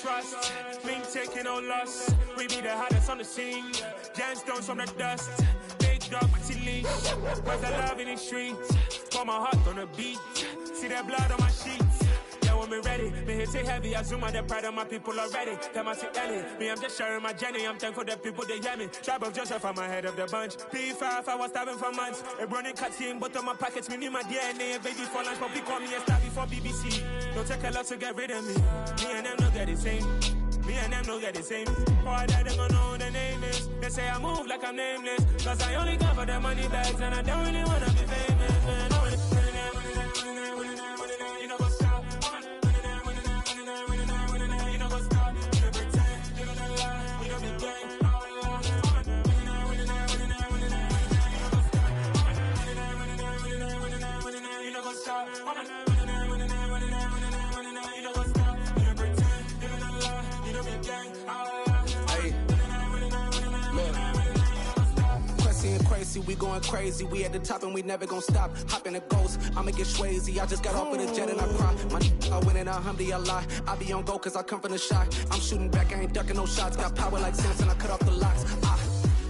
trust. Me taking no loss. We be the hottest on the scene. Gemstones from the dust. Big dog with leash. Cause the love in the streets. Pour my heart on the beat. See that blood on my sheets. Yeah, when me ready, me hit it heavy. I zoom out the pride of my people already. Tell my Ellie, me I'm just sharing my journey. I'm thankful that people they hear me. Tribe of Joseph, I'm ahead of the bunch. P5, I was starving for months. A running cutscene, but on my pockets, me need my DNA. Baby for lunch, but we call me a star before BBC. Don't take a lot to get rid of me. Me and them don't get the same. Me and them don't get the same. Boy, that they gonna know who the name is. They say I move like I'm nameless. Cause I only come for the money bags. And I don't really wanna be famous, man. You know what's up? You know what's up? You don't pretend. You don't lie. You don't be gang. You know what's up? We going crazy, we at the top and we never gonna stop. Hop in a ghost, I'ma get swayzy. I just got off with a jet and I cry. I win in a Humvee, I lie. I be on go cause I come from the shot. I'm shooting back, I ain't ducking no shots. Got power like Samson, I cut off the locks.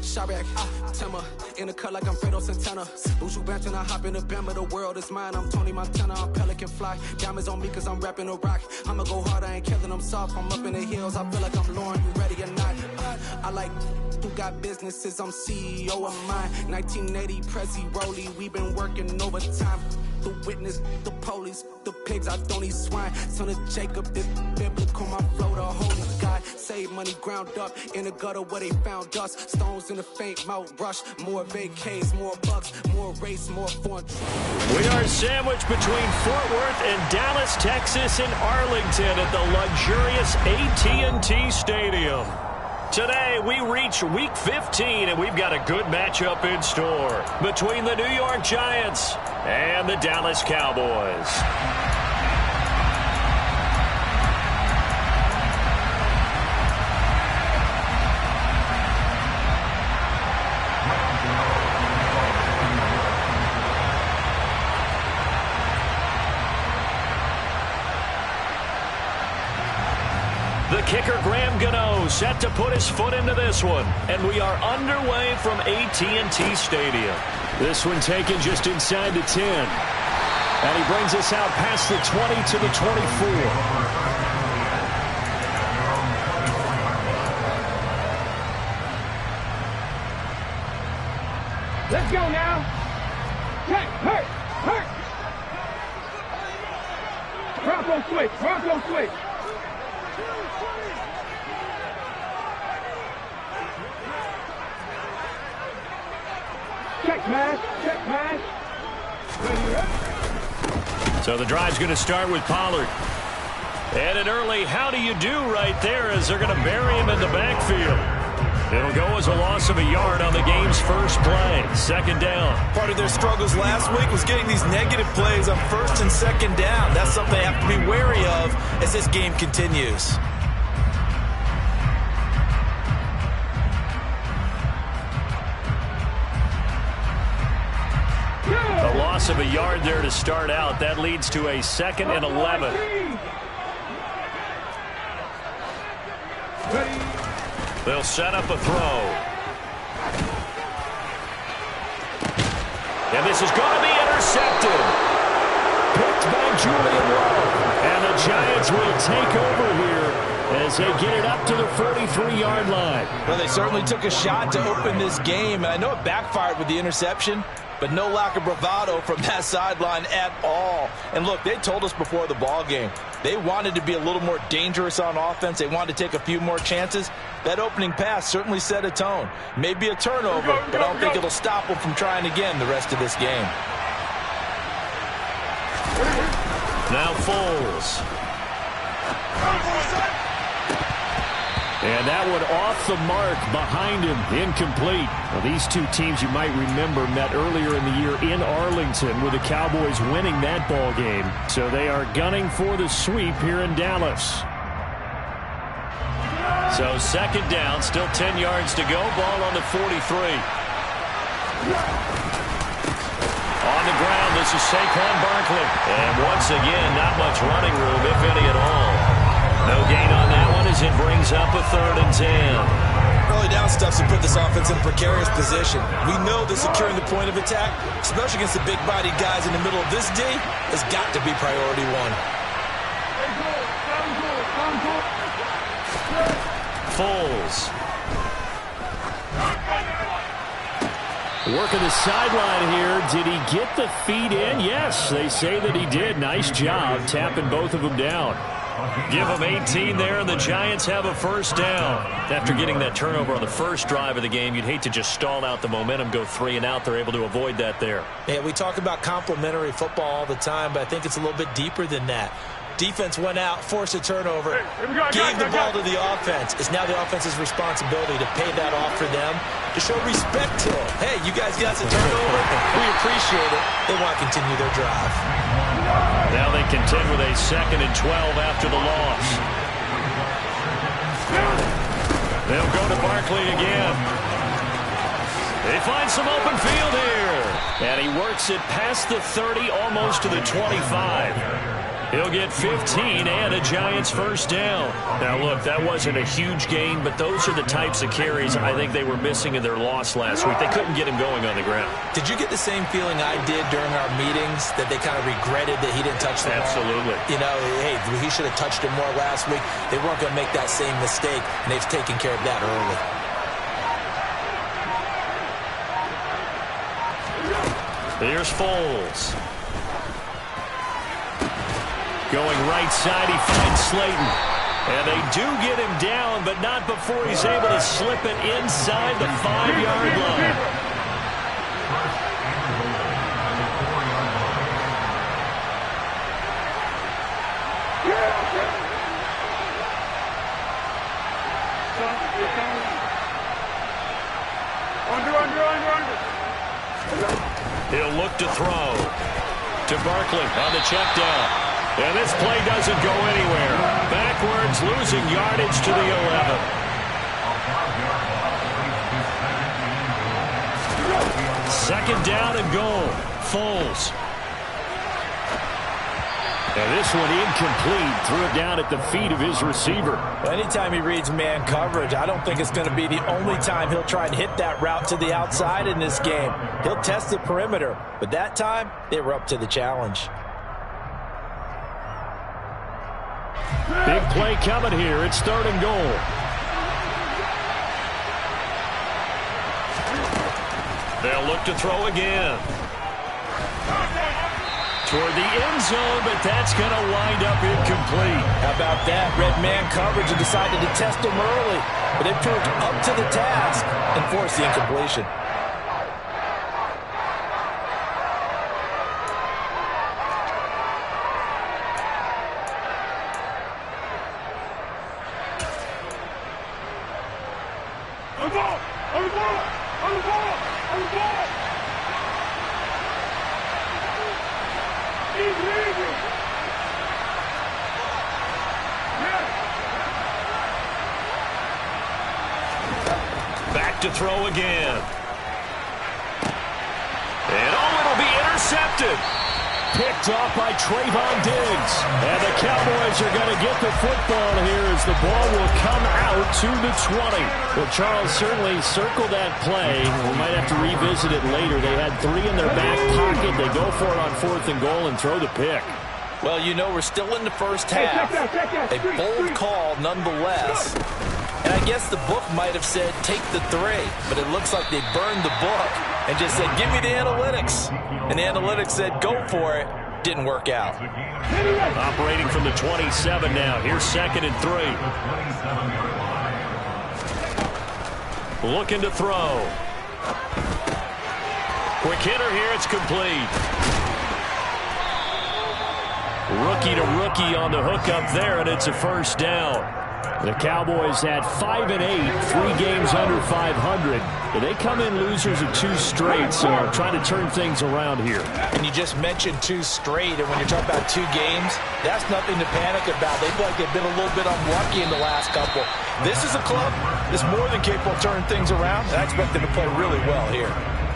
Chirac, Timmer, in the cut like I'm Fredo Santana. Buju Banton, I hop in the Bama, the world is mine. I'm Tony Montana, I'm Pelican Fly. Diamonds on me cause I'm rapping a rock. I'ma go hard, I ain't killing them soft. I'm up in the hills, I feel like I'm Lauren, you ready or not? I like who got businesses, I'm CEO of mine. 1980 Prezi Rolly, we been working overtime. The witness, the police, the pigs, I don't eat swine. Son of Jacob, this biblical, my flow, the holy God. Save money ground up in the gutter where they found us. Stones in the faint mouth rush. More vacays, more bucks, more race, more foreign. We are sandwiched between Fort Worth and Dallas, Texas, and Arlington at the luxurious AT&T Stadium. Today, we reach Week 15, and we've got a good matchup in store between the New York Giants and the Dallas Cowboys. The kicker, Graham Gano, set to put his foot into this one. And we are underway from AT&T Stadium. This one taken just inside the 10. And he brings us out past the 20 to the 24. Let's go now. Check, hurt. Bronco switch. Check pass. So the drive's going to start with Pollard. And an early how do you do right there as they're going to bury him in the backfield. It'll go as a loss of a yard on the game's first play. Second down. Part of their struggles last week was getting these negative plays on first and second down. That's something they have to be wary of as this game continues. A loss of a yard there to start out. That leads to a 2nd and 11. They'll set up a throw. And this is going to be intercepted. Picked by Julian Love. And the Giants will take over here as they get it up to the 43-yard line. Well, they certainly took a shot to open this game, and I know it backfired with the interception, but no lack of bravado from that sideline at all. And look, they told us before the ball game, they wanted to be a little more dangerous on offense. They wanted to take a few more chances. That opening pass certainly set a tone. Maybe a turnover, but I don't think it'll stop them from trying again the rest of this game. Now Foles. And that one off the mark behind him, incomplete. Well, these two teams you might remember met earlier in the year in Arlington with the Cowboys winning that ball game. So they are gunning for the sweep here in Dallas. So second down, still 10 yards to go. Ball on the 43. On the ground, this is Saquon Barkley. And once again, not much running room, if any at all. No gain on that one as it brings up a 3rd and 10. Early down stuff to put this offense in a precarious position. We know that securing the point of attack, especially against the big-bodied guys in the middle of this D, has got to be priority one. Foles. Working the sideline here. Did he get the feet in? Yes, they say that he did. Nice job tapping both of them down. Give them 18 there, and the Giants have a 1st down. After getting that turnover on the first drive of the game, you'd hate to just stall out the momentum, go 3 and out. They're able to avoid that there. Yeah, we talk about complementary football all the time, but I think it's a little bit deeper than that. Defense went out, forced a turnover, gave the ball to the offense. It's now the offense's responsibility to pay that off for them, to show respect to them. Hey, you guys got a turnover. We appreciate it. They want to continue their drive. Now they contend with a 2nd and 12 after the loss. They'll go to Barkley again. They find some open field here. And he works it past the 30, almost to the 25. He'll get 15 and a Giants 1st down. Now, look, that wasn't a huge gain, but those are the types of carries I think they were missing in their loss last week. They couldn't get him going on the ground. Did you get the same feeling I did during our meetings, that they kind of regretted that he didn't touch the ball? Absolutely. You know, hey, he should have touched him more last week. They weren't going to make that same mistake, and they've taken care of that early. Here's Foles. Going right side, he finds Slayton. And they do get him down, but not before he's able to slip it inside the 5-yard line. He'll look to throw to Barkley on the check down. And this play doesn't go anywhere. Backwards, losing yardage to the 11. Second down and goal. Foles. And this one incomplete. Threw it down at the feet of his receiver. Anytime he reads man coverage, I don't think it's going to be the only time he'll try and hit that route to the outside in this game. He'll test the perimeter, but that time they were up to the challenge. Big play coming here. It's 3rd and goal. They'll look to throw again. Toward the end zone, but that's going to wind up incomplete. How about that? Red man coverage and decided to test him early, but they proved up to the task and forced the incompletion. Back to throw again. And it'll be intercepted. Picked off by Trayvon Diggs. And the Cowboys are going to get the football here as the ball will come out to the 20. Well, Charles, certainly circle that play. We might have to revisit it later. They had 3 in their back pocket. They go for it on 4th and goal and throw the pick. Well, you know, we're still in the first half. A bold call nonetheless. And I guess the book might have said, take the 3. But it looks like they burned the book and just said, give me the analytics. And the analytics said, go for it. Didn't work out. Operating from the 27 now. Here's 2nd and 3. Looking to throw. Quick hitter here. It's complete. Rookie to rookie on the hook up there, and it's a 1st down. The Cowboys had 5 and 8, 3 games under 500. But they come in losers of 2 straight, so I'm trying to turn things around here. And you just mentioned 2 straight, and when you're talking about 2 games, that's nothing to panic about. They feel like they've been a little bit unlucky in the last couple. This is a club that's more than capable of turning things around, and I expect them to play really well here.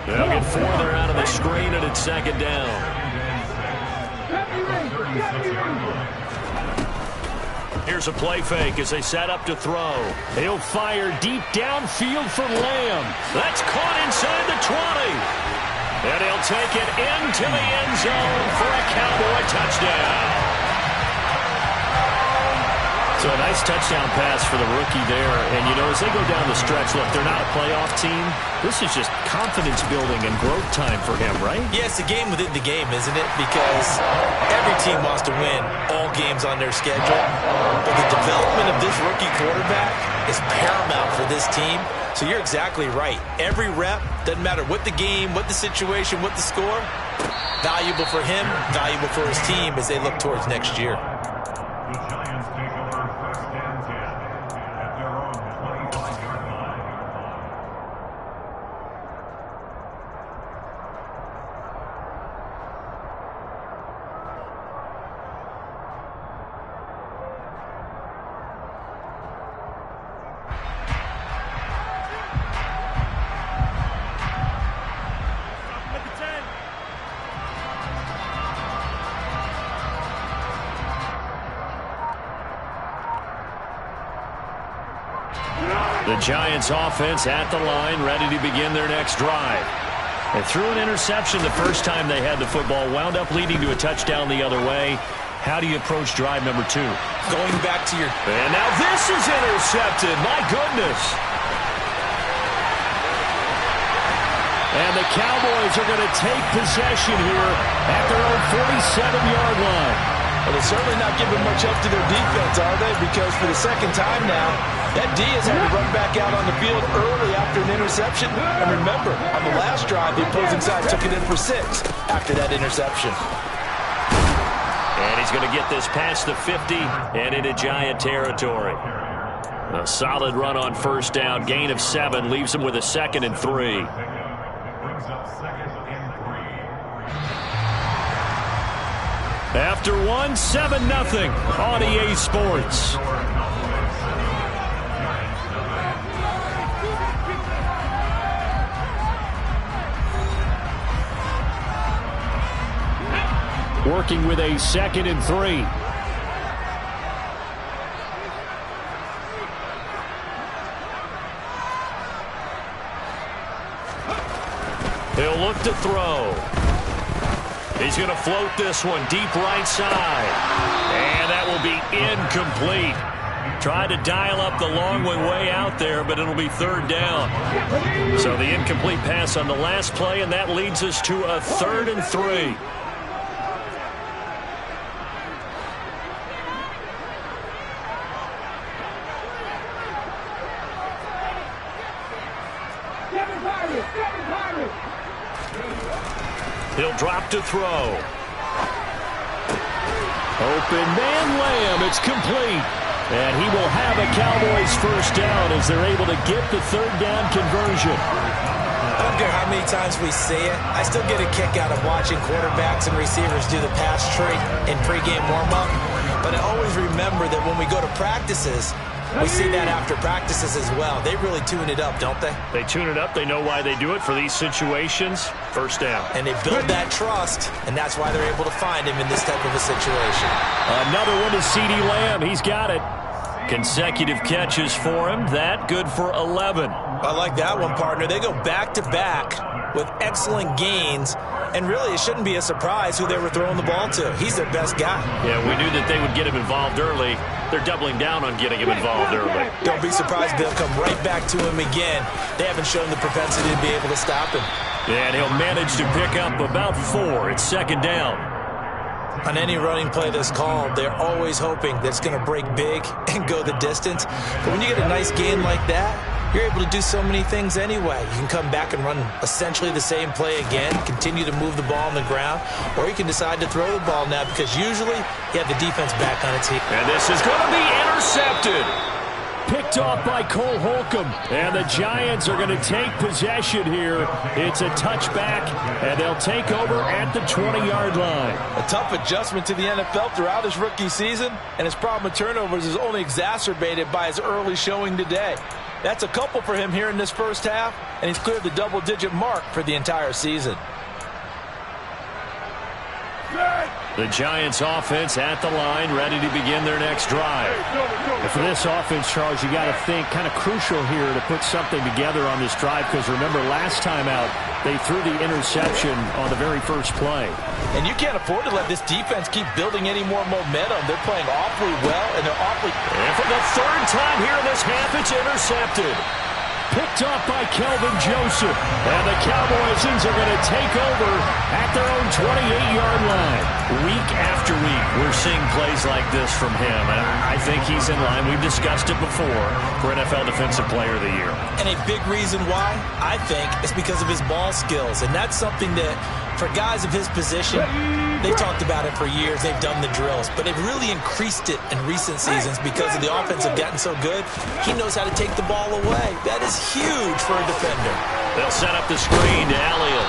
They'll get 4 there out of the screen, and it's 2nd down. Here's a play fake as they set up to throw. He'll fire deep downfield for Lamb. That's caught inside the 20. And he'll take it into the end zone for a Cowboy touchdown. So a nice touchdown pass for the rookie there. And, you know, as they go down the stretch, look, they're not a playoff team. This is just confidence building and growth time for him, right? Yeah, it's a game within the game, isn't it? Because every team wants to win all games on their schedule. But the development of this rookie quarterback is paramount for this team. So you're exactly right. Every rep, doesn't matter what the game, what the situation, what the score, valuable for him, valuable for his team as they look towards next year. The Giants offense at the line, ready to begin their next drive. They threw an interception the first time they had the football, wound up leading to a touchdown the other way. How do you approach drive number 2? Going back to your... And now this is intercepted. My goodness. And the Cowboys are going to take possession here at their own 47-yard line. Well, they're certainly not giving much help to their defense, are they? Because for the second time now, that D has had to run back out on the field early after an interception. And remember, on the last drive, the opposing side took it in for 6 after that interception. And he's going to get this past the 50 and into Giant territory. A solid run on first down, gain of 7, leaves him with a 2nd and 3. After 1, 7-0 on EA Sports. Working with a 2nd and 3. He'll look to throw. He's going to float this one deep right side. And that will be incomplete. Tried to dial up the long one way out there, but it'll be 3rd down. So the incomplete pass on the last play, and that leads us to a 3rd and 3. He'll drop to throw. Open man Lamb. It's complete. And he will have a Cowboys first down as they're able to get the 3rd down conversion. I don't care how many times we say it. I still get a kick out of watching quarterbacks and receivers do the pass tree in pregame warm-up. But I always remember that when we go to practices, we see that after practices as well. They really tune it up, don't they? They tune it up. They know why they do it for these situations. First down. And they build that trust, and that's why they're able to find him in this type of a situation. Another one is CeeDee Lamb. He's got it. Consecutive catches for him. That good for 11. I like that one, partner. They go back-to-back with excellent gains. And really, it shouldn't be a surprise who they were throwing the ball to. He's their best guy. Yeah, we knew that they would get him involved early. They're doubling down on getting him involved early. Don't be surprised they'll come right back to him again. They haven't shown the propensity to be able to stop him. And he'll manage to pick up about 4. It's 2nd down. On any running play that's called, they're always hoping that it's going to break big and go the distance. But when you get a nice gain like that, you're able to do so many things anyway. You can come back and run essentially the same play again, continue to move the ball on the ground, or you can decide to throw the ball now because usually you have the defense back on its heels. And this is going to be intercepted. Picked off by Cole Holcomb. And the Giants are going to take possession here. It's a touchback, and they'll take over at the 20-yard line. A tough adjustment to the NFL throughout his rookie season, and his problem with turnovers is only exacerbated by his early showing today. That's a couple for him here in this first half, and he's cleared the double-digit mark for the entire season. The Giants offense at the line, ready to begin their next drive. And for this offense, Charles, you got to think kind of crucial here to put something together on this drive, because remember last time out they threw the interception on the very first play. And you can't afford to let this defense keep building any more momentum. They're playing awfully well, and they're awfully... And for the third time here in this half, it's intercepted. Picked off by Kelvin Joseph. And the Cowboys are going to take over at their own 28-yard line. Week after week, we're seeing plays like this from him. And I think he's in line. We've discussed it before for NFL Defensive Player of the Year. And a big reason why, I think, is because of his ball skills. And that's something that, for guys of his position, they've talked about it for years. They've done the drills. But they've really increased it in recent seasons because of the offense have gotten so good. He knows how to take the ball away. That is huge for a defender. They'll set up the screen to Elliott.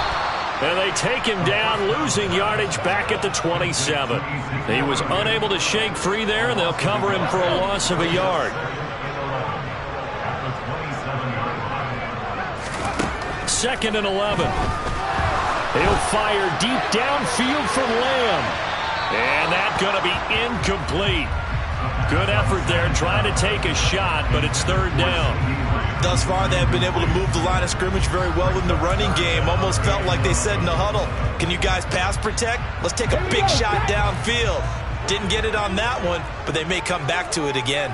And they take him down, losing yardage back at the 27. He was unable to shake free there, and they'll cover him for a loss of a yard. Second and 11. He'll fire deep downfield from Lamb. And that's going to be incomplete. Good effort there, trying to take a shot, but it's third down. Thus far, they have been able to move the line of scrimmage very well in the running game. Almost felt like they said in the huddle, can you guys pass protect? Let's take a big shot downfield. Didn't get it on that one, but they may come back to it again.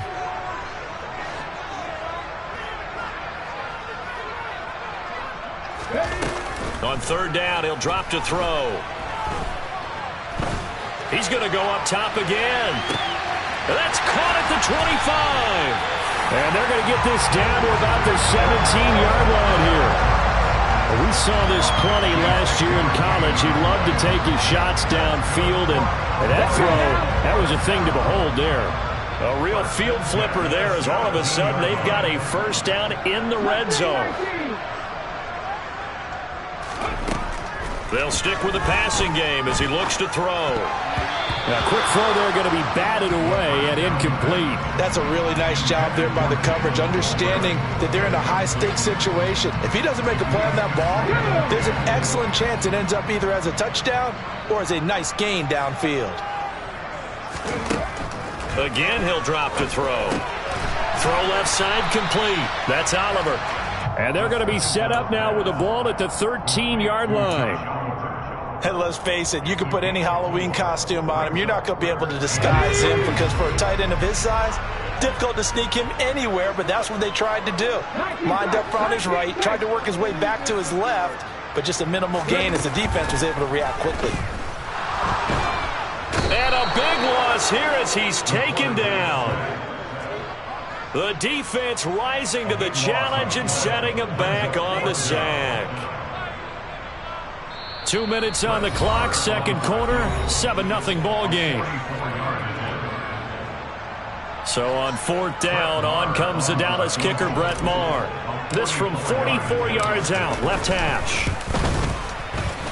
On third down, he'll drop to throw. He's going to go up top again. That's caught at the 25. And they're going to get this down to about the 17-yard line here. We saw this plenty last year in college. He loved to take his shots downfield, and that throw, that was a thing to behold there. A real field flipper there, as all of a sudden they've got a first down in the red zone. They'll stick with the passing game as he looks to throw. A quick throw there, going to be batted away and incomplete. That's a really nice job there by the coverage, understanding that they're in a high-stakes situation. If he doesn't make a play on that ball, there's an excellent chance it ends up either as a touchdown or as a nice gain downfield. Again, he'll drop to throw. Throw left side complete. That's Oliver. And they're going to be set up now with a ball at the 13-yard line. And let's face it, you can put any Halloween costume on him. You're not going to be able to disguise him, because for a tight end of his size, difficult to sneak him anywhere, but that's what they tried to do. Lined up on his right, tried to work his way back to his left, but just a minimal gain as the defense was able to react quickly. And a big loss here as he's taken down. The defense rising to the challenge and setting him back on the sack. 2 minutes on the clock, second quarter, 7-0 ball game. So on fourth down, on comes the Dallas kicker, Brett Maher. This from 44 yards out, left hash.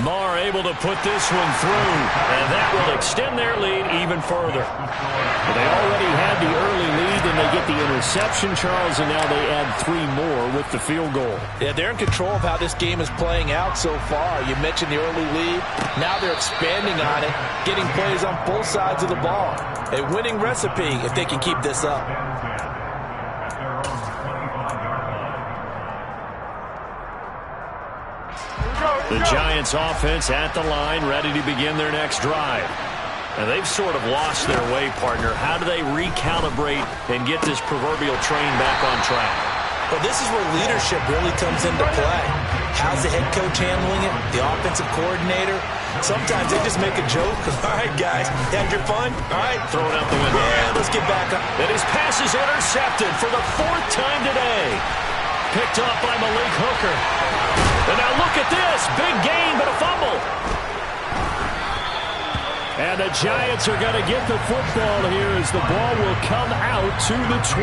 Maher able to put this one through, and that will extend their lead even further. Well, they already had the early lead, and they get the interception, Charles, and now they add 3 more with the field goal. Yeah, they're in control of how this game is playing out so far. You mentioned the early lead. Now they're expanding on it, getting plays on both sides of the ball. A winning recipe if they can keep this up. The Giants offense at the line, ready to begin their next drive. And they've sort of lost their way, partner. How do they recalibrate and get this proverbial train back on track? Well, this is where leadership really comes into play. How's the head coach handling it? The offensive coordinator? Sometimes they just make a joke. All right, guys, had your fun? All right. Throw it out the window. Yeah, let's get back up. And his pass is intercepted for the 4th time today. Picked off by Malik Hooker. And now look at this. Big gain, but a fumble. And the Giants are going to get the football here as the ball will come out to the 20.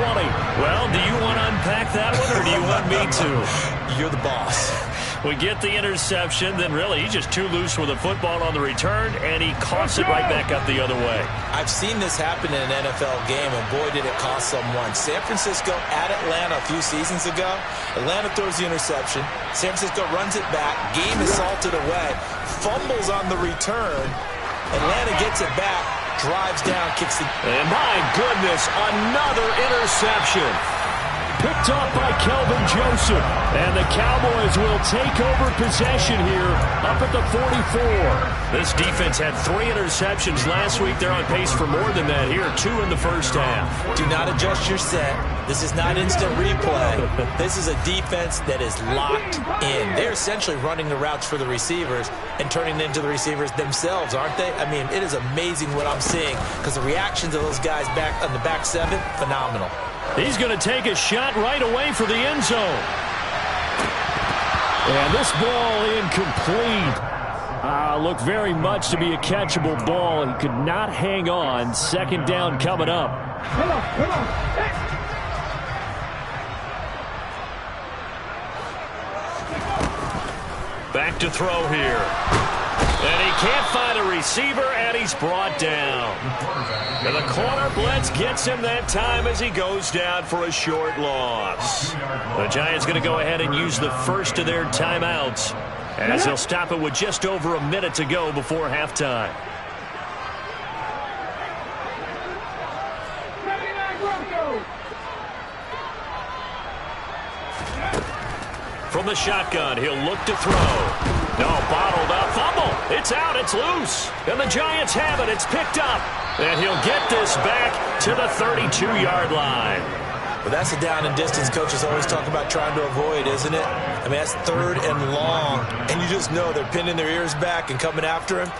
Well, do you want to unpack that one, or do you want me to? You're the boss. We get the interception, then really he's just too loose with the football on the return, and he coughs it right back up the other way. I've seen this happen in an NFL game, and boy, did it cost someone. San Francisco at Atlanta a few seasons ago. Atlanta throws the interception. San Francisco runs it back. Game is salted away. Fumbles on the return. Atlanta gets gets it back, drives down, kicks the... And my goodness, another interception. Picked off by Kelvin Joseph. And the Cowboys will take over possession here up at the 44. This defense had 3 interceptions last week. They're on pace for more than that here, 2 in the first half. Do not adjust your set. This is not instant replay. This is a defense that is locked in. They're essentially running the routes for the receivers and turning it into the receivers themselves, aren't they? I mean, it is amazing what I'm seeing because the reactions of those guys back on the back 7, phenomenal. He's going to take a shot right away for the end zone. And this ball incomplete. Looked very much to be a catchable ball. He could not hang on. Second down coming up. Come on. Back to throw here. And he can't find a receiver, and he's brought down. And the corner blitz gets him that time as he goes down for a short loss. The Giants going to go ahead and use the first of their timeouts as they'll stop it with just over a minute to go before halftime. From the shotgun, he'll look to throw. No, bottled up, fumble. It's out, it's loose. And the Giants have it, it's picked up. And he'll get this back to the 32-yard line. But that's a down and distance coaches always talk about trying to avoid, isn't it? I mean, that's 3rd and long. And you just know they're pinning their ears back and coming after him,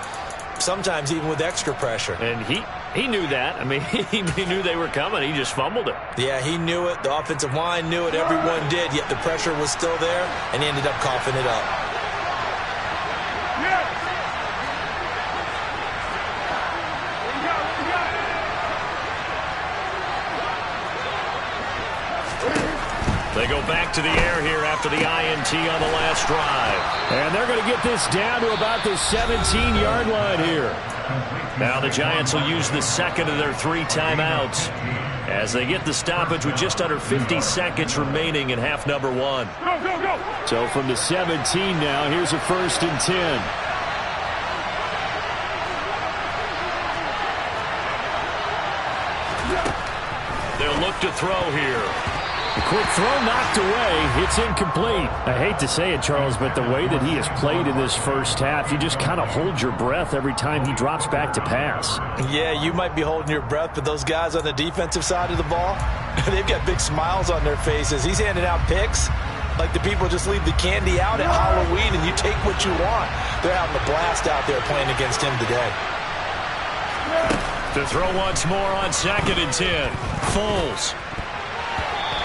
sometimes even with extra pressure. And he knew that. I mean, he knew they were coming. He just fumbled it. Yeah, he knew it. The offensive line knew it. Everyone did, yet the pressure was still there, and he ended up coughing it up. They go back to the air here after the INT on the last drive. And they're going to get this down to about the 17-yard line here. Now the Giants will use the second of their 3 timeouts as they get the stoppage with just under 50 seconds remaining in half number 1. Go. So from the 17 now, here's a 1st and 10. They'll look to throw here. A quick throw knocked away. It's incomplete. I hate to say it, Charles, but the way that he has played in this first half, you just kind of hold your breath every time he drops back to pass. Yeah, you might be holding your breath, but those guys on the defensive side of the ball, they've got big smiles on their faces. He's handing out picks like the people just leave the candy out at Halloween and you take what you want. They're having a blast out there playing against him today. To throw once more on 2nd and 10. Foles.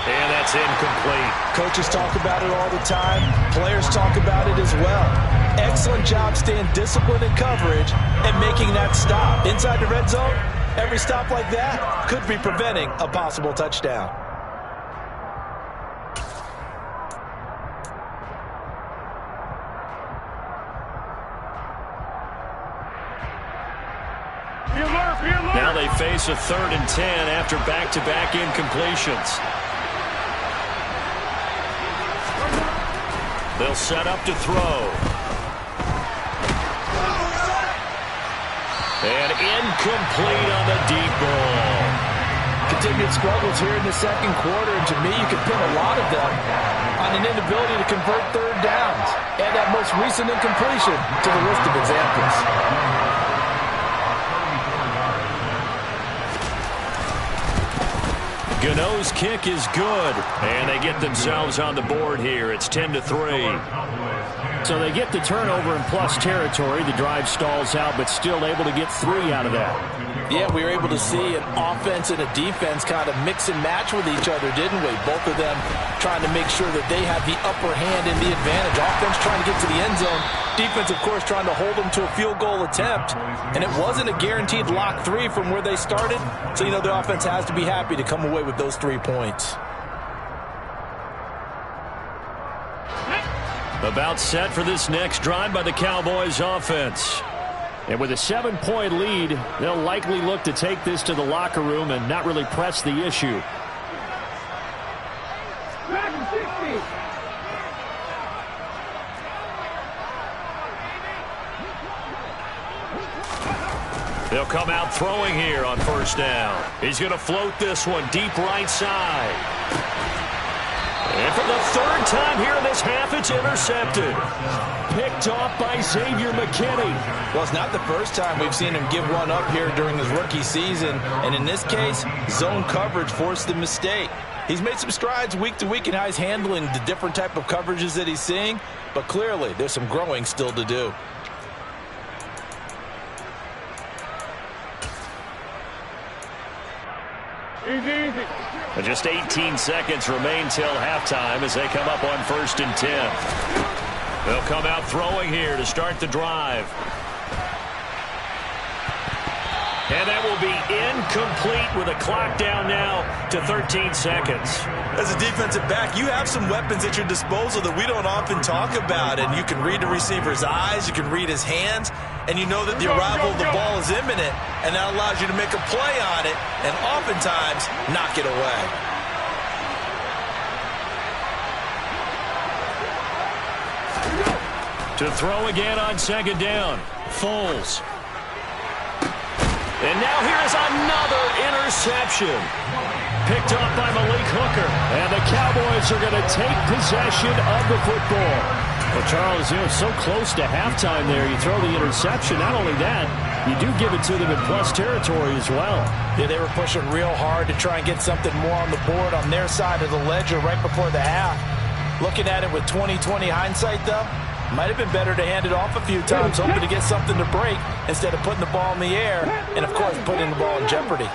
And that's incomplete. Coaches talk about it all the time. Players talk about it as well. Excellent job staying disciplined in coverage and making that stop. Inside the red zone, every stop like that could be preventing a possible touchdown. Now they face a 3rd and 10 after back-to-back incompletions. They'll set up to throw. And incomplete on the deep ball. Continued struggles here in the second quarter, and to me, you can pin a lot of them on an inability to convert 3rd downs. Add that most recent incompletion to the list of examples. Gano's kick is good, and they get themselves on the board here. It's 10-3. So they get the turnover in plus territory. The drive stalls out, but still able to get 3 out of that. Yeah, we were able to see an offense and a defense kind of mix and match with each other, didn't we? Both of them trying to make sure that they have the upper hand and the advantage. Offense trying to get to the end zone. Defense, of course, trying to hold them to a field goal attempt. And it wasn't a guaranteed lock 3 from where they started. So, you know, the offense has to be happy to come away with those 3 points. About set for this next drive by the Cowboys offense. And with a 7-point lead, they'll likely look to take this to the locker room and not really press the issue. They'll come out throwing here on first down. He's going to float this one deep right side. And for the third time here in this half, it's intercepted. Picked off by Xavier McKinney. Well, it's not the first time we've seen him give one up here during his rookie season. And in this case, zone coverage forced the mistake. He's made some strides week to week in how he's handling the different type of coverages that he's seeing. But clearly, there's some growing still to do. Just 18 seconds remain till halftime as they come up on 1st and 10. They'll come out throwing here to start the drive. And that will be incomplete with a clock down now to 13 seconds. As a defensive back, you have some weapons at your disposal that we don't often talk about. And you can read the receiver's eyes, you can read his hands, and you know that the arrival of the ball is imminent, and that allows you to make a play on it and oftentimes knock it away. To throw again on 2nd down. Foles. And now here is another interception. Picked up by Malik Hooker. And the Cowboys are going to take possession of the football. Well, Charles, so close to halftime there. You throw the interception. Not only that, you do give it to them in plus territory as well. Yeah, they were pushing real hard to try and get something more on the board on their side of the ledger right before the half. Looking at it with 20/20 hindsight, though, might have been better to hand it off a few times, hoping to get something to break instead of putting the ball in the air and, of course, putting the ball in jeopardy.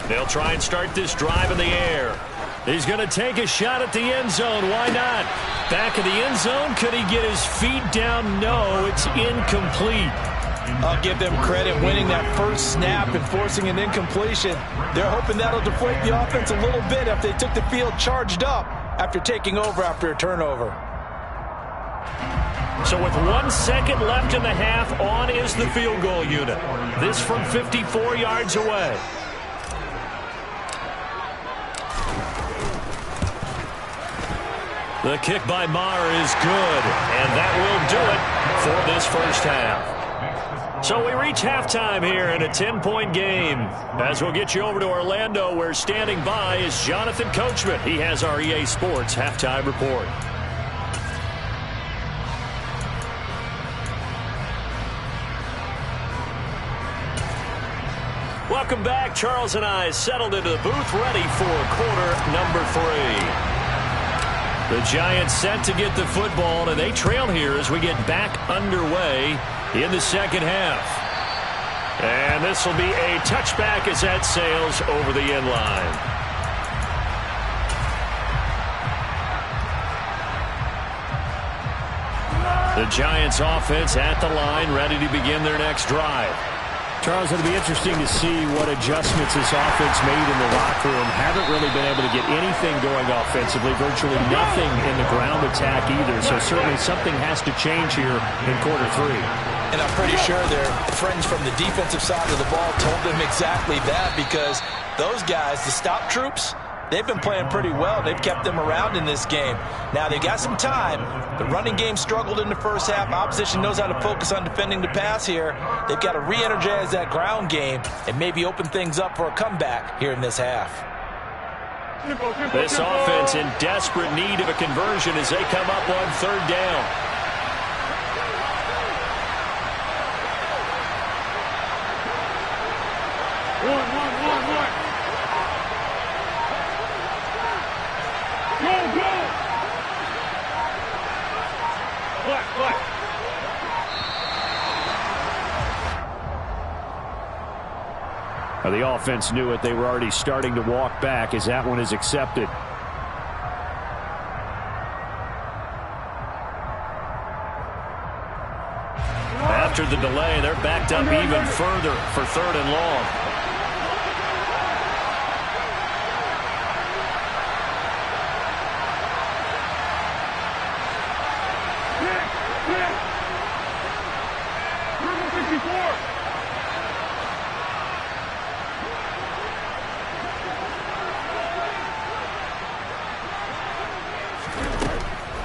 They'll try and start this drive in the air. He's going to take a shot at the end zone. Why not? Back of the end zone. Could he get his feet down? No, it's incomplete. I'll give them credit winning that first snap and forcing an incompletion. They're hoping that'll deflate the offense a little bit if they took the field charged up after taking over after a turnover. So with 1 second left in the half, on is the field goal unit. This from 54 yards away. The kick by Maher is good, and that will do it for this first half. So we reach halftime here in a 10-point game. As we'll get you over to Orlando, where standing by is Jonathan Coachman. He has our EA Sports halftime report. Welcome back. Charles and I settled into the booth, ready for quarter number 3. The Giants set to get the football, and they trail here as we get back underway in the second half. And this will be a touchback as that sails over the end line. The Giants offense at the line, ready to begin their next drive. Charles, it'll be interesting to see what adjustments this offense made in the locker room. Haven't really been able to get anything going offensively, virtually nothing in the ground attack either. So certainly something has to change here in quarter 3. And I'm pretty sure their friends from the defensive side of the ball told them exactly that, because those guys, the stop troops, they've been playing pretty well. They've kept them around in this game. Now, they've got some time. The running game struggled in the first half. Opposition knows how to focus on defending the pass here. They've got to re-energize that ground game and maybe open things up for a comeback here in this half. This offense in desperate need of a conversion as they come up on 3rd down. The offense knew it. They were already starting to walk back as that one is accepted. After the delay, they're backed up even further for 3rd and long.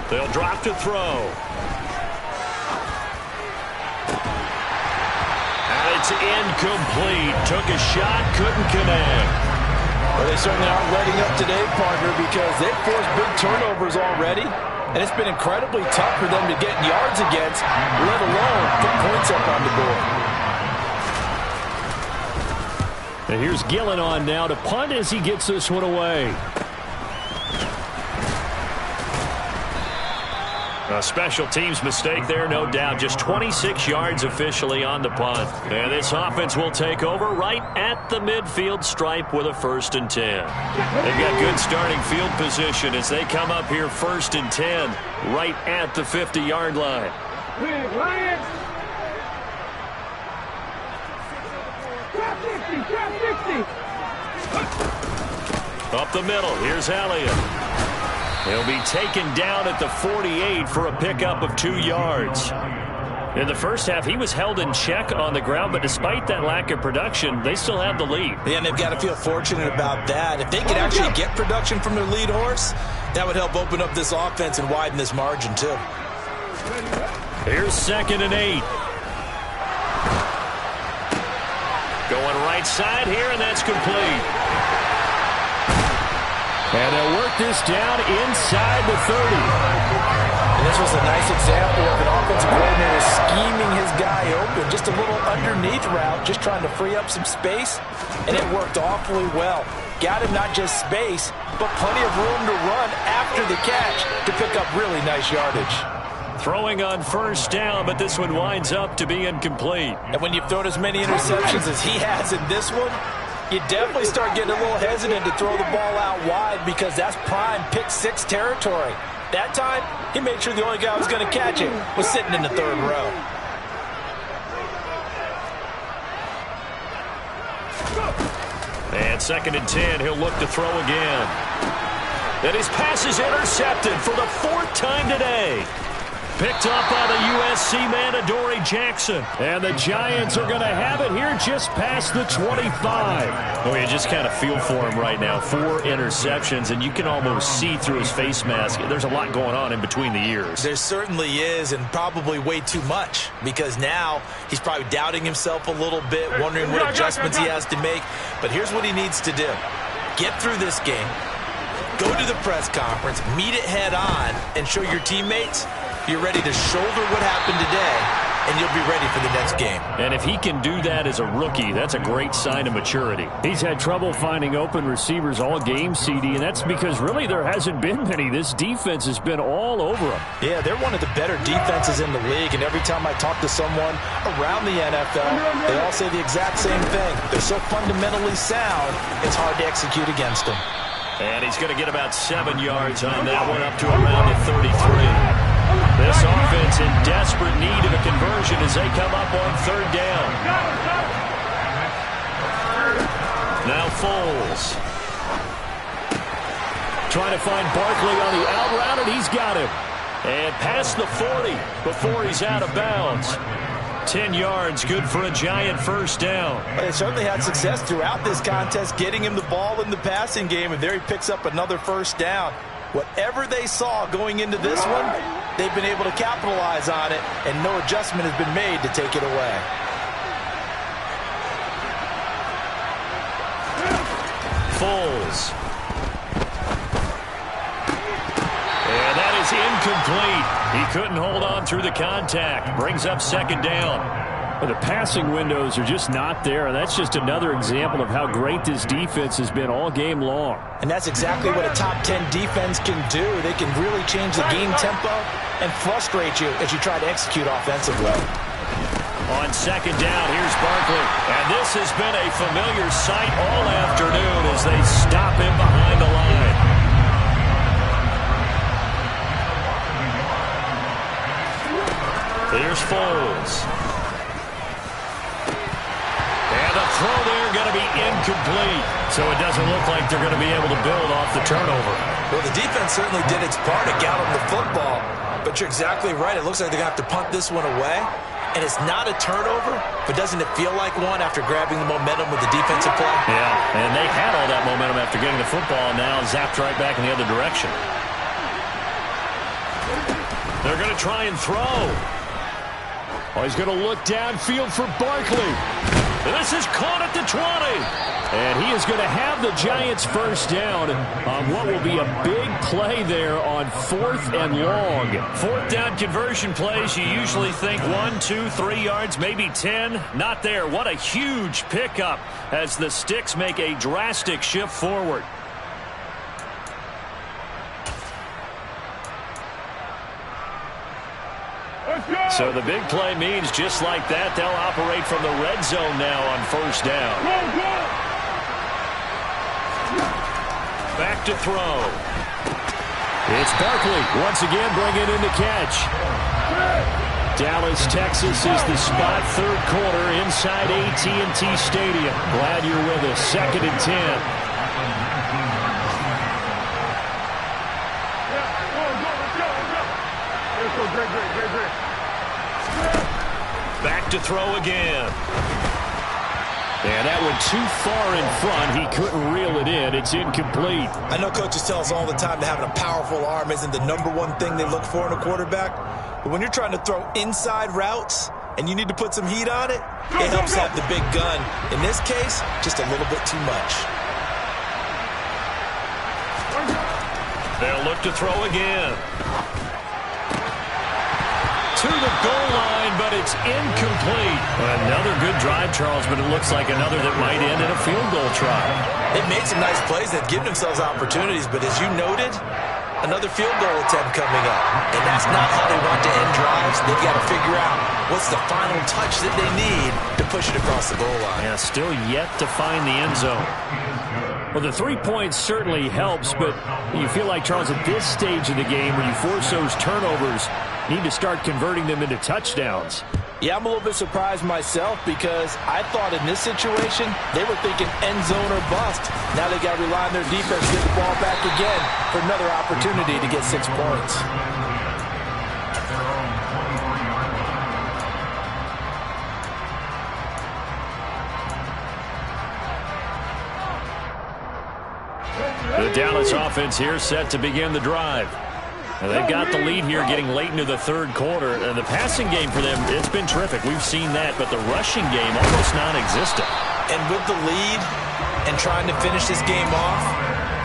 They'll drop to throw. And it's incomplete. Took a shot, couldn't connect. Well, they certainly aren't letting up today, partner, because they've forced big turnovers already. And it's been incredibly tough for them to get yards against, let alone put points up on the board. And here's Gillen on now to punt as he gets this one away. A special teams mistake there, no doubt. Just 26 yards officially on the punt. And this offense will take over right at the midfield stripe with a 1st and 10. They've got good starting field position as they come up here 1st and 10 right at the 50-yard line. Up the middle, here's Elliott. He'll be taken down at the 48 for a pickup of 2 yards. In the first half, he was held in check on the ground, but despite that lack of production, they still have the lead. Yeah, and they've got to feel fortunate about that. If they could actually get production from their lead horse, that would help open up this offense and widen this margin, too. Here's 2nd and 8. Going right side here, and that's complete. And they'll work this down inside the 30. And this was a nice example of an offensive coordinator scheming his guy open. Just a little underneath route, just trying to free up some space. And it worked awfully well. Got him not just space, but plenty of room to run after the catch to pick up really nice yardage. Throwing on 1st down, but this one winds up to be incomplete. And when you've thrown as many interceptions as he has in this one, you definitely start getting a little hesitant to throw the ball out wide because that's prime pick 6 territory. That time, he made sure the only guy who was going to catch it was sitting in the 3rd row. And 2nd and 10, he'll look to throw again. And his pass is intercepted for the 4th time today. Picked up by the USC man, Adoree Jackson. And the Giants are going to have it here just past the 25. Oh, you just kind of feel for him right now. 4 interceptions, and you can almost see through his face mask. There's a lot going on in between the ears. There certainly is, and probably way too much, because now he's probably doubting himself a little bit, wondering what adjustments he has to make. But here's what he needs to do. Get through this game, go to the press conference, meet it head on, and show your teammates you're ready to shoulder what happened today, and you'll be ready for the next game. And if he can do that as a rookie, that's a great sign of maturity. He's had trouble finding open receivers all game, CD, and that's because really there hasn't been many. This defense has been all over him. Yeah, they're one of the better defenses in the league, and every time I talk to someone around the NFL, they all say the exact same thing. They're so fundamentally sound, it's hard to execute against them. And he's going to get about 7 yards on that one, up to around the 33. This offense in desperate need of a conversion as they come up on 3rd down. Now Foles. Trying to find Barkley on the out route, and he's got him. And past the 40 before he's out of bounds. 10 yards, good for a Giant 1st down. They certainly had success throughout this contest, getting him the ball in the passing game, and there he picks up another 1st down. Whatever they saw going into this one, they've been able to capitalize on it, and no adjustment has been made to take it away. Foles. And that is incomplete. He couldn't hold on through the contact. Brings up 2nd down. Well, the passing windows are just not there, and that's just another example of how great this defense has been all game long. And that's exactly what a top 10 defense can do. They can really change the game tempo and frustrate you as you try to execute offensively. On 2nd down, here's Barkley. And this has been a familiar sight all afternoon as they stop him behind the line. Here's Foles. And the throw there going to be incomplete. So it doesn't look like they're going to be able to build off the turnover. Well, the defense certainly did its part to get them the football. But you're exactly right. It looks like they're going to have to punt this one away. And it's not a turnover, but doesn't it feel like one after grabbing the momentum with the defensive play? Yeah, and they had all that momentum after getting the football, and now zapped right back in the other direction. They're going to try and throw. Oh, he's going to look downfield for Barkley. This is caught at the 20. And he is going to have the Giants first down on what will be a big play there on 4th and long. 4th down conversion plays, you usually think 1, 2, 3 yards, maybe 10. Not there. What a huge pickup as the Sticks make a drastic shift forward. So the big play means just like that, they'll operate from the red zone now on 1st down. Back to throw. It's Barkley once again bringing in the catch. Dallas, Texas is the spot, 3rd quarter inside AT&T Stadium. Glad you're with us. 2nd and 10. Back to throw again. And that one too far in front. He couldn't reel it in. It's incomplete. I know coaches tell us all the time that having a powerful arm isn't the #1 thing they look for in a quarterback. But when you're trying to throw inside routes and you need to put some heat on it, it helps have the big gun. In this case, just a little bit too much. They'll look to throw again. To the goal line, but it's incomplete. Another good drive, Charles, but it looks like another that might end in a field goal try. They've made some nice plays. They've given themselves opportunities, but as you noted, another field goal attempt coming up. And that's not how they want to end drives. They've got to figure out what's the final touch that they need to push it across the goal line. Yeah, still yet to find the end zone. Well, the 3 points certainly helps, but you feel like, Charles, at this stage of the game, when you force those turnovers, need to start converting them into touchdowns. Yeah, I'm a little bit surprised myself because I thought in this situation they were thinking end zone or bust. Now they got to rely on their defense to get the ball back again for another opportunity to get 6 points. The Dallas offense here set to begin the drive. And they've got the lead here getting late into the 3rd quarter. And the passing game for them, it's been terrific. We've seen that, but the rushing game almost non-existent. And with the lead and trying to finish this game off,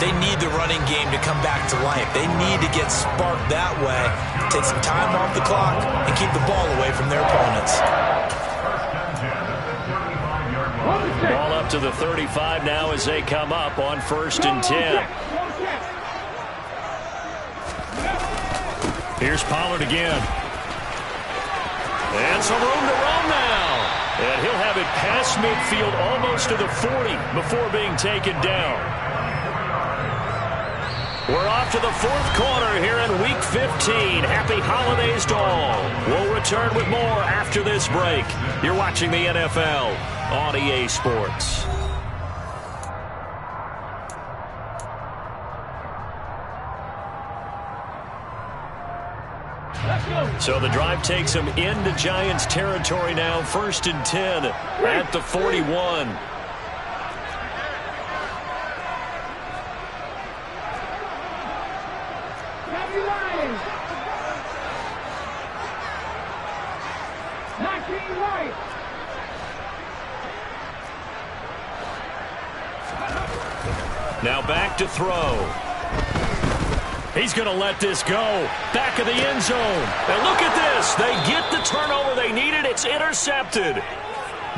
they need the running game to come back to life. They need to get sparked that way, take some time off the clock, and keep the ball away from their opponents. Ball up to the 35 now as they come up on 1st and 10. Here's Pollard again. And some room to run now. And he'll have it past midfield almost to the 40 before being taken down. We're off to the 4th quarter here in Week 15. Happy holidays to all. We'll return with more after this break. You're watching the NFL on EA Sports. So the drive takes them into Giants territory now. 1st and 10 at the 41. Now back to throw. He's going to let this go. Back of the end zone. And look at this. They get the turnover they needed. It's intercepted.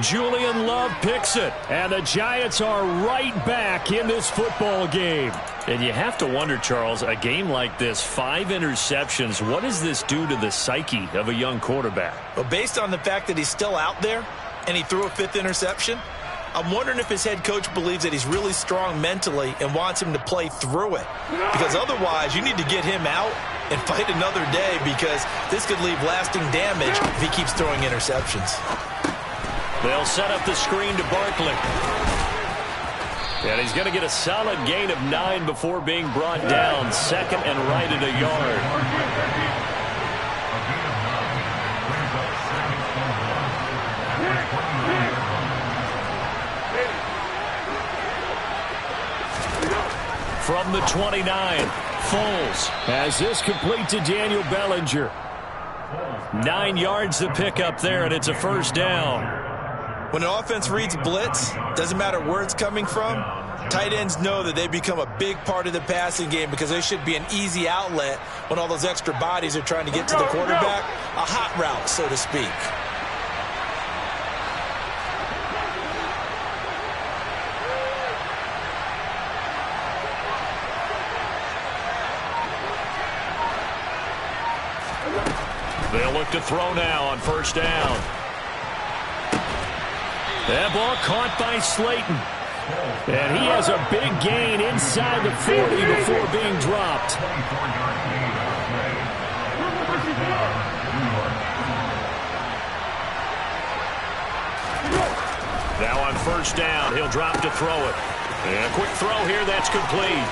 Julian Love picks it. And the Giants are right back in this football game. And you have to wonder, Charles, a game like this, 5 interceptions, what does this do to the psyche of a young quarterback? Well, based on the fact that he's still out there and he threw a 5th interception, I'm wondering if his head coach believes that he's really strong mentally and wants him to play through it. Because otherwise, you need to get him out and fight another day because this could leave lasting damage if he keeps throwing interceptions. They'll set up the screen to Barkley. And he's going to get a solid gain of 9 before being brought down. 2nd and right at a yard. from the 29. Foles has this complete to Daniel Bellinger. 9 yards to pick up there, and it's a first down. When an offense reads blitz, doesn't matter where it's coming from, tight ends know that they become a big part of the passing game because they should be an easy outlet when all those extra bodies are trying to get to the quarterback. A hot route, so to speak. They'll look to throw now on first down. That ball caught by Slayton. And he has a big gain inside the 40 before being dropped. Now on first down, he'll drop to throw it. And a quick throw here, that's complete.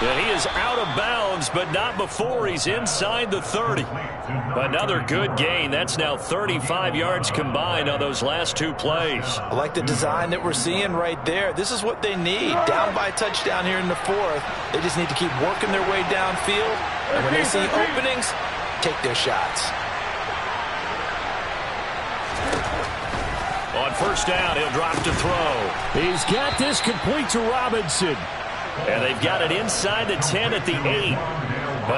And he is out of bounds, but not before he's inside the 30. Another good gain. That's now 35 yards combined on those last 2 plays. I like the design that we're seeing right there. This is what they need. Down by a touchdown here in the 4th. They just need to keep working their way downfield. And when they see openings, take their shots. On first down, he'll drop to throw. He's got this complete to Robinson. And they've got it inside the 10 at the 8.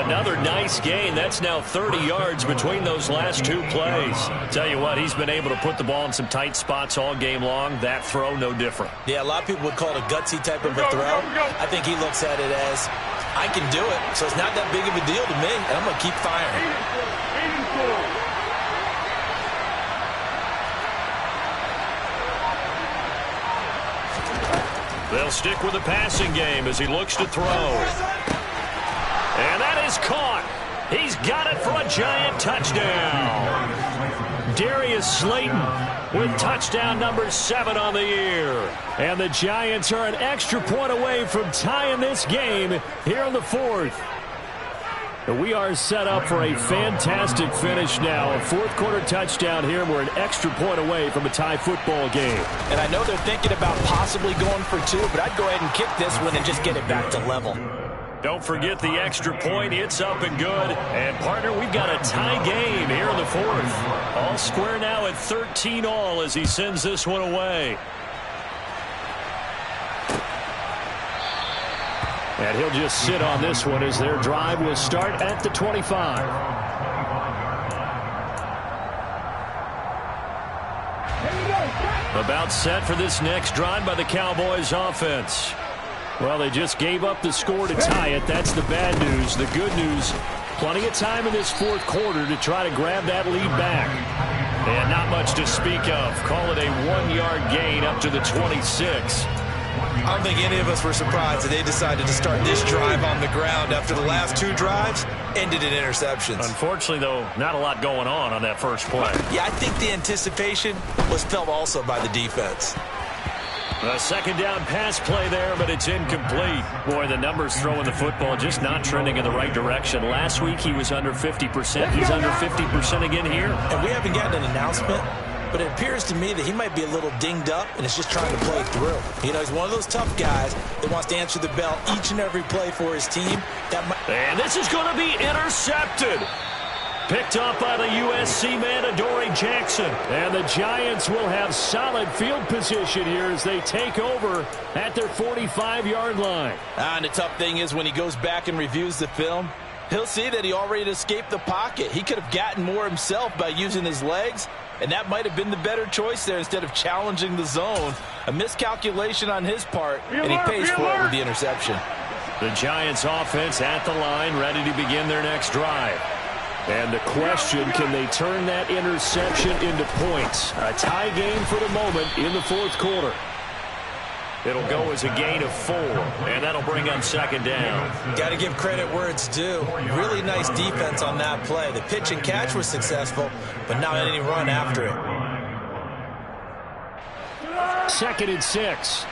Another nice gain. That's now 30 yards between those last 2 plays. Tell you what, he's been able to put the ball in some tight spots all game long. That throw, no different. Yeah, a lot of people would call it a gutsy type of a throw. I think he looks at it as, I can do it, so it's not that big of a deal to me, and I'm going to keep firing. They'll stick with the passing game as he looks to throw. And that is caught. He's got it for a giant touchdown. Darius Slayton with touchdown number 7 on the year. And the Giants are an extra point away from tying this game here in the 4th. We are set up for a fantastic finish now. A 4th quarter touchdown here. We're an extra point away from a tie football game. And I know they're thinking about possibly going for 2, but I'd go ahead and kick this one and just get it back to level. Don't forget the extra point. It's up and good. And, partner, we've got a tie game here in the 4th. All square now at 13 all as he sends this one away. And he'll just sit on this one as their drive will start at the 25. About set for this next drive by the Cowboys offense. Well, they just gave up the score to tie it. That's the bad news. The good news, plenty of time in this 4th quarter to try to grab that lead back. And not much to speak of. Call it a 1-yard gain up to the 26. I don't think any of us were surprised that they decided to start this drive on the ground after the last 2 drives ended in interceptions. Unfortunately, though, not a lot going on that first play. Yeah, I think the anticipation was felt also by the defense. A second down pass play there, but it's incomplete. Boy, the numbers throwing the football just not trending in the right direction. Last week he was under 50%. He's under 50% again here. And we haven't gotten an announcement, but it appears to me that he might be a little dinged up and is just trying to play through. You know, he's one of those tough guys that wants to answer the bell each and every play for his team. And this is going to be intercepted. Picked up by the USC man, Adoree Jackson. And the Giants will have solid field position here as they take over at their 45-yard line. And the tough thing is when he goes back and reviews the film, he'll see that he already escaped the pocket. He could have gotten more himself by using his legs, and that might have been the better choice there instead of challenging the zone. A miscalculation on his part, and he pays for it with the interception. The Giants offense at the line, ready to begin their next drive. And the question, can they turn that interception into points? A tie game for the moment in the 4th quarter. It'll go as a gain of 4, and that'll bring up second down. Got to give credit where it's due. Really nice defense on that play. The pitch and catch was successful, but not any run after it. 2nd and 6.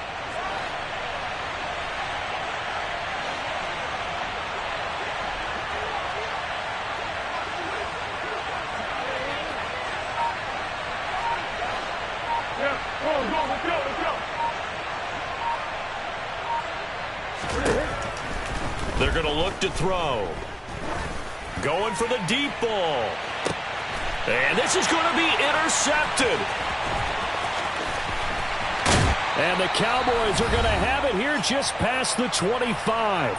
They're going to look to throw. Going for the deep ball. And this is going to be intercepted. And the Cowboys are going to have it here just past the 25.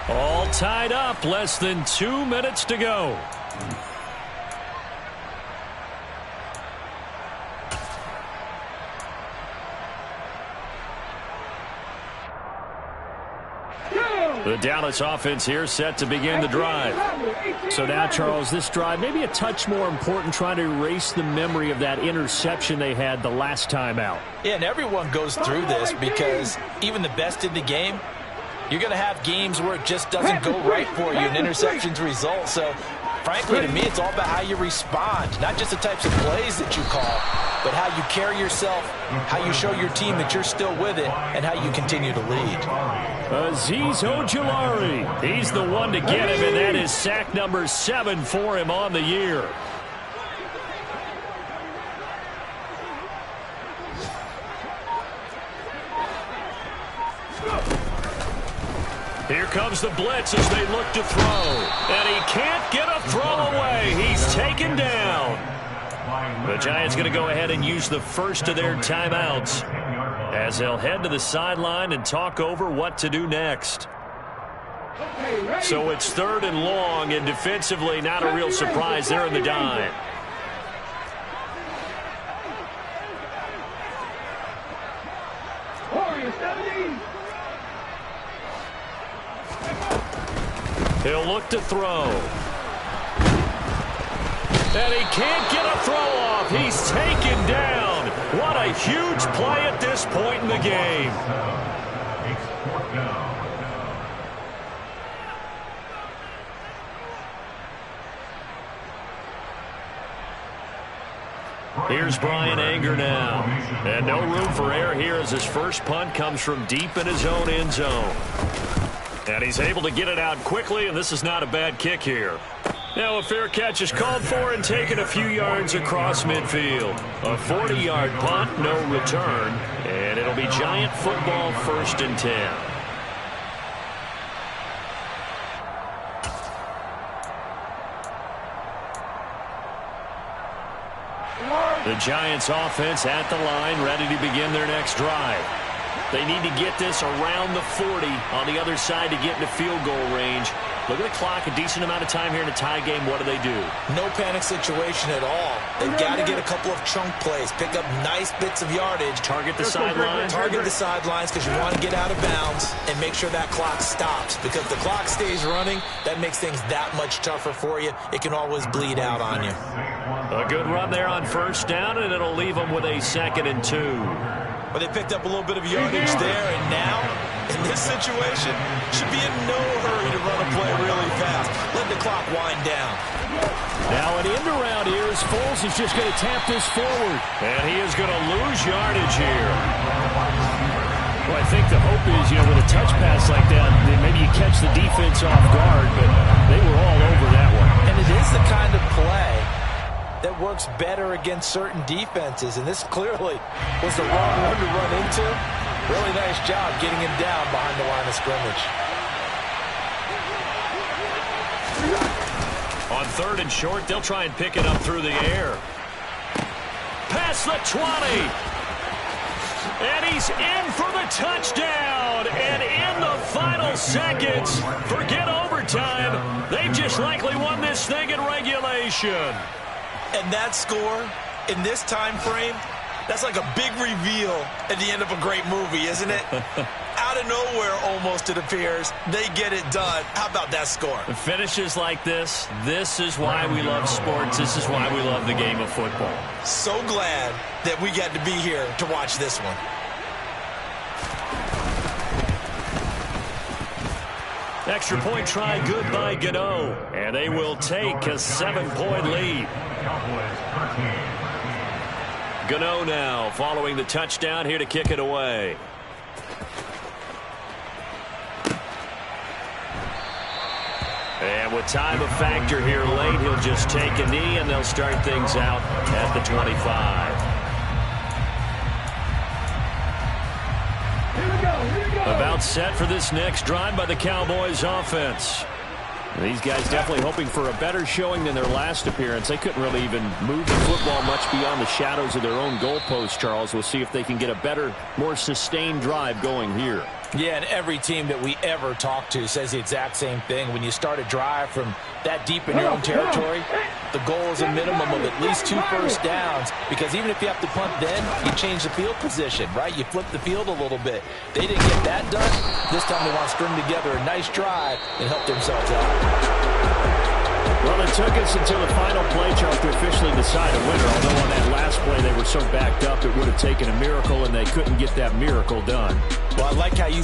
All tied up, less than 2 minutes to go. The Dallas offense here set to begin the drive. So now, Charles, this drive maybe a touch more important, trying to erase the memory of that interception they had the last time out. Yeah, and everyone goes through this because even the best in the game, you're going to have games where it just doesn't go right for you, and interceptions result. So, frankly, to me, it's all about how you respond, not just the types of plays that you call, but how you carry yourself, how you show your team that you're still with it, and how you continue to lead. Azeez Ojulari, he's the one to get him, and that is sack number 7 for him on the year. Here comes the blitz as they look to throw. And he can't get a throw away. He's taken down. The Giants going to go ahead and use the first of their timeouts as they'll head to the sideline and talk over what to do next. So it's 3rd and long, and defensively not a real surprise. They're in the dime. He'll look to throw. And he can't get a throw off. He's taken down. What a huge play at this point in the game. Here's Brian Anger now. And no room for error here as his first punt comes from deep in his own end zone. And he's able to get it out quickly, and this is not a bad kick here. Now a fair catch is called for and taken a few yards across midfield. A 40-yard punt, no return, and it'll be Giant football 1st and 10. The Giants offense at the line, ready to begin their next drive. They need to get this around the 40 on the other side to get into field goal range. Look at the clock, a decent amount of time here in a tie game. What do? No panic situation at all. They've got to get a couple of chunk plays, pick up nice bits of yardage. Target the sidelines. Target the sidelines because you want to get out of bounds and make sure that clock stops. Because if the clock stays running, that makes things that much tougher for you. It can always bleed out on you. A good run there on 1st down, and it'll leave them with a 2nd and 2. But they picked up a little bit of yardage there, and now, in this situation, should be in no hurry to run a play really fast. Let the clock wind down. Now an end around here as Foles is just going to tap this forward. And he is going to lose yardage here. Well, I think the hope is, with a touch pass like that, then maybe you catch the defense off guard, but they were all over that one. And it is the kind of play that works better against certain defenses, and this clearly was the wrong one to run into. Really nice job getting him down behind the line of scrimmage. On 3rd and short, they'll try and pick it up through the air. Past the 20. And he's in for the touchdown. And in the final seconds, forget overtime. They've just likely won this thing in regulation. And that score in this time frame, that's like a big reveal at the end of a great movie, isn't it? Out of nowhere, almost, it appears, they get it done. How about that score? Finishes like this is why we love sports. This is why we love the game of football. So glad that we got to be here to watch this one. Extra point try good by Gano. And they will take a 7-point lead. Gano now following the touchdown here to kick it away. And with time a factor here late, he'll just take a knee and they'll start things out at the 25. Here we go. About set for this next drive by the Cowboys offense. These guys definitely hoping for a better showing than their last appearance. They couldn't really even move the football much beyond the shadows of their own goalpost, Charles. We'll see if they can get a better, more sustained drive going here. Yeah, and every team that we ever talk to says the exact same thing. When you start a drive from that deep in your own territory, the goal is a minimum of at least 2 first downs, because even if you have to punt then, you change the field position, right? You flip the field a little bit. They didn't get that done. This time they want to string together a nice drive and help themselves out. Well, it took us until the final play, Charles, to officially decide a winner, although on that last play they were so backed up it would have taken a miracle, and they couldn't get that miracle done. Well, I like how you...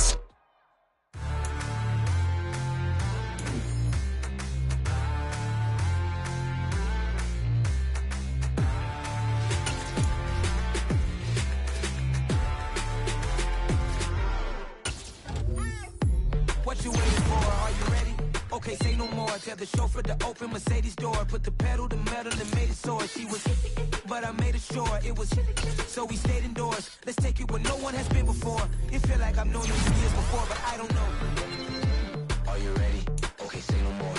What you waiting for? Are you ready? Okay, say no more. Tell the chauffeur to open Mercedes door. Put the pedal to metal and made it soar. She was, but I made it sure it was. So we stayed indoors. Let's take it where no one has been before. It feel like I've known you years before, but I don't know. Are you ready? Okay, say no more.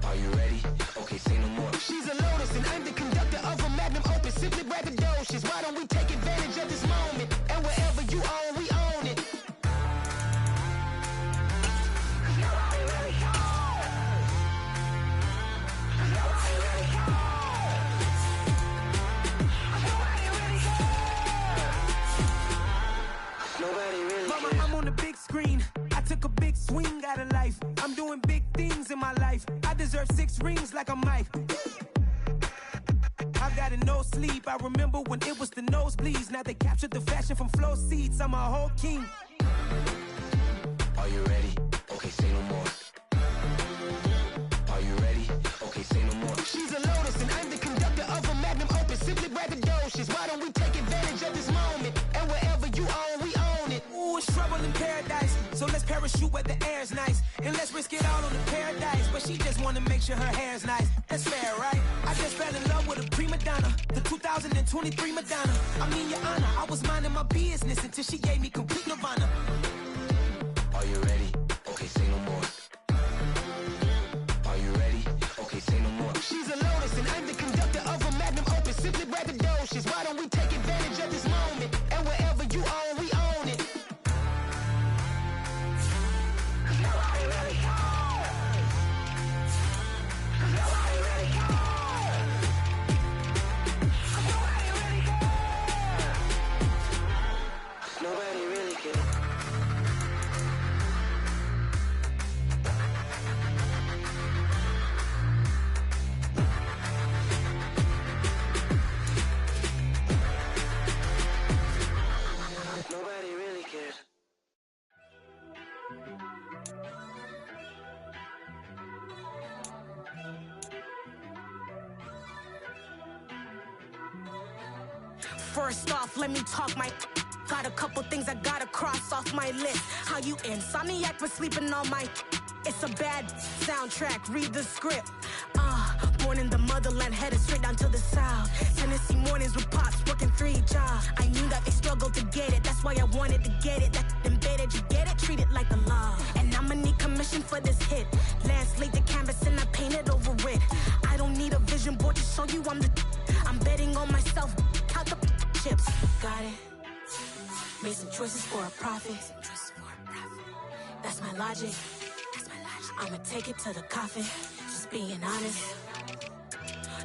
Are you ready? Okay, say no more. She's a Lotus and I'm the conductor of a Magnum Opus. Simply braggadocious. Why don't we take advantage of this moment? And wherever you own, we own it. I'm on the big screen. I took a big swing out of life. I'm doing big things in my life. I deserve 6 rings like I'm Mike. I've got no sleep. I remember when it was the nosebleeds. Now they captured the fashion from flow seats. I'm a whole king. Are you ready? Okay, say no more. Are you ready? Okay, say no more. She's a Lotus and I'm the conductor of a Magnum Opus. Simply braggadocious. Why don't we take advantage of this moment? And wherever you own, we own it. Ooh, it's trouble in paradise. So let's parachute where the air's nice. And let's risk it all on the paradise. But she just wanna make sure her hair's nice. That's fair, right? I just fell in love with a prima donna. The 2023 Madonna. I mean, your honor, I was minding my business until she gave me complete nirvana. Are you ready? Okay, say no more. Are you ready? Okay, say no more. She's a Lotus and I'm the conductor of a Magnum Opus. Simply braggadocious. Why don't we take advantage of this moment? And wherever you own, we own it. Nobody really cares. Nobody really cares. Nobody really cares. Nobody really cares. Nobody really cares. First off, let me talk my... Got a couple things I gotta cross off my list. How you insomniac for sleeping on my... It's a bad soundtrack, read the script. Born in the motherland, headed straight down to the south. Tennessee mornings with pops, working 3 jobs. I knew that they struggled to get it, that's why I wanted to get it. That embedded, you get it, treat it like a law. And I'ma need commission for this hit. Last laid the canvas and I painted over it. I don't need a vision board to show you I'm betting on myself, count the chips. Got it. Made some choices for a profit. That's my logic. I'ma take it to the coffin, just being honest.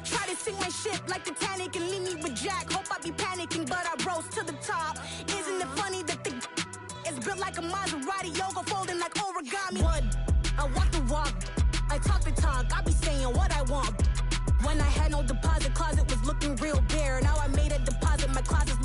Try to sink my ship like Titanic and leave me with Jack. Hope I be panicking, but I rose to the top. Isn't it funny that the is built like a Maserati, yoga folding like origami? What? I walk the walk, I talk the talk, I be saying what I want. When I had no deposit, closet was looking real bare. Now I made a deposit, my closet's